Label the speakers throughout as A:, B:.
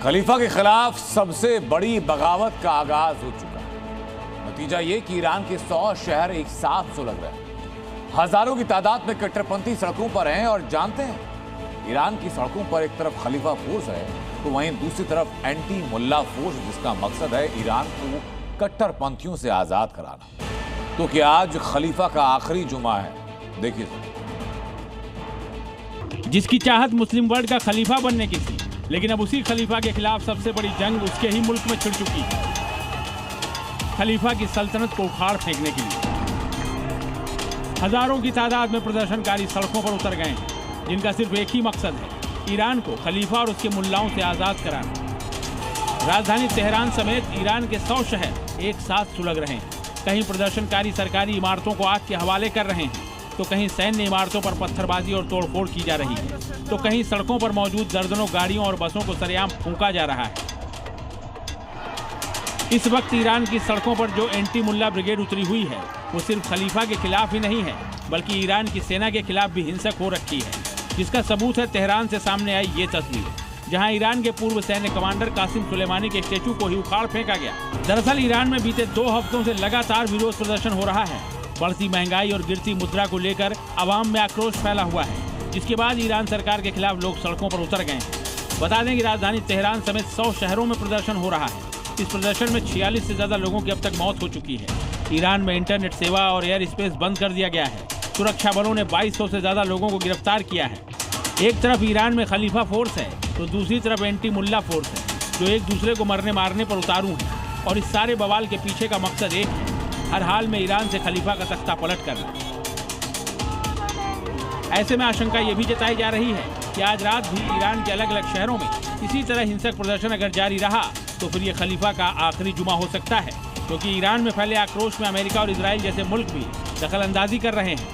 A: खलीफा के खिलाफ सबसे बड़ी बगावत का आगाज हो चुका है। नतीजा ये कि ईरान के 100 शहर एक साथ सुलग रहे हैं। हजारों की तादाद में कट्टरपंथी सड़कों पर हैं और जानते हैं ईरान की सड़कों पर एक तरफ खलीफा फोर्स है तो वहीं दूसरी तरफ एंटी मुल्ला फोर्स, जिसका मकसद है ईरान को कट्टरपंथियों से आजाद कराना। तो क्या आज खलीफा का आखिरी जुमा है? देखिए,
B: जिसकी चाहत मुस्लिम वर्ल्ड का खलीफा बनने की थी, लेकिन अब उसी खलीफा के खिलाफ सबसे बड़ी जंग उसके ही मुल्क में छिड़ चुकी है। खलीफा की सल्तनत को उखाड़ फेंकने के लिए हजारों की तादाद में प्रदर्शनकारी सड़कों पर उतर गए हैं, जिनका सिर्फ एक ही मकसद है, ईरान को खलीफा और उसके मुल्लाओं से आजाद कराना। राजधानी तेहरान समेत ईरान के 100 शहर एक साथ सुलग रहे हैं। कहीं प्रदर्शनकारी सरकारी इमारतों को आग के हवाले कर रहे हैं, तो कहीं सैन्य इमारतों पर पत्थरबाजी और तोड़फोड़ की जा रही है, तो कहीं सड़कों पर मौजूद दर्जनों गाड़ियों और बसों को सरेआम फूंका जा रहा है। इस वक्त ईरान की सड़कों पर जो एंटी मुल्ला ब्रिगेड उतरी हुई है, वो सिर्फ खलीफा के खिलाफ ही नहीं है, बल्कि ईरान की सेना के खिलाफ भी हिंसक हो रखी है, जिसका सबूत है तेहरान से सामने आई ये तस्वीर, जहां ईरान के पूर्व सैन्य कमांडर कासिम सुलेमानी के स्टेचू को ही उखाड़ फेंका गया। दरअसल ईरान में बीते 2 हफ्तों से लगातार विरोध प्रदर्शन हो रहा है। बढ़ती महंगाई और गिरती मुद्रा को लेकर आवाम में आक्रोश फैला हुआ है, जिसके बाद ईरान सरकार के खिलाफ लोग सड़कों पर उतर गए हैं। बता दें कि राजधानी तेहरान समेत 100 शहरों में प्रदर्शन हो रहा है। इस प्रदर्शन में 46 से ज्यादा लोगों की अब तक मौत हो चुकी है। ईरान में इंटरनेट सेवा और एयर स्पेस बंद कर दिया गया है। सुरक्षा बलों ने 2200 से ज्यादा लोगों को गिरफ्तार किया है। एक तरफ ईरान में खलीफा फोर्स है, तो दूसरी तरफ एंटी मुल्ला फोर्स है, जो एक दूसरे को मरने मारने पर उतारू है। और इस सारे बवाल के पीछे का मकसद एक है, हर हाल में ईरान से खलीफा का तख्ता पलट करना। ऐसे में आशंका ये भी जताई जा रही है कि आज रात भी ईरान के अलग अलग शहरों में इसी तरह हिंसक प्रदर्शन अगर जारी रहा तो फिर ये खलीफा का आखिरी जुमा हो सकता है, क्योंकि ईरान में फैले आक्रोश में अमेरिका और इजराइल जैसे मुल्क भी दखल अंदाजी कर रहे हैं।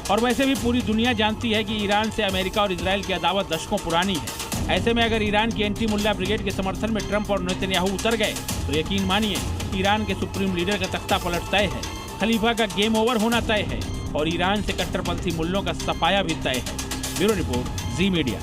B: और वैसे भी पूरी दुनिया जानती है कि ईरान से अमेरिका और इजराइल की अदावत दशकों पुरानी है। ऐसे में अगर ईरान की एंटी मुल्ला ब्रिगेड के समर्थन में ट्रंप और नेतन्याहू उतर गए तो यकीन मानिए ईरान के सुप्रीम लीडर का तख्ता पलट तय है, खलीफा का गेम ओवर होना तय है और ईरान से कट्टरपंथी मुल्लों का सफाया भी तय है। ब्यूरो रिपोर्ट, जी मीडिया।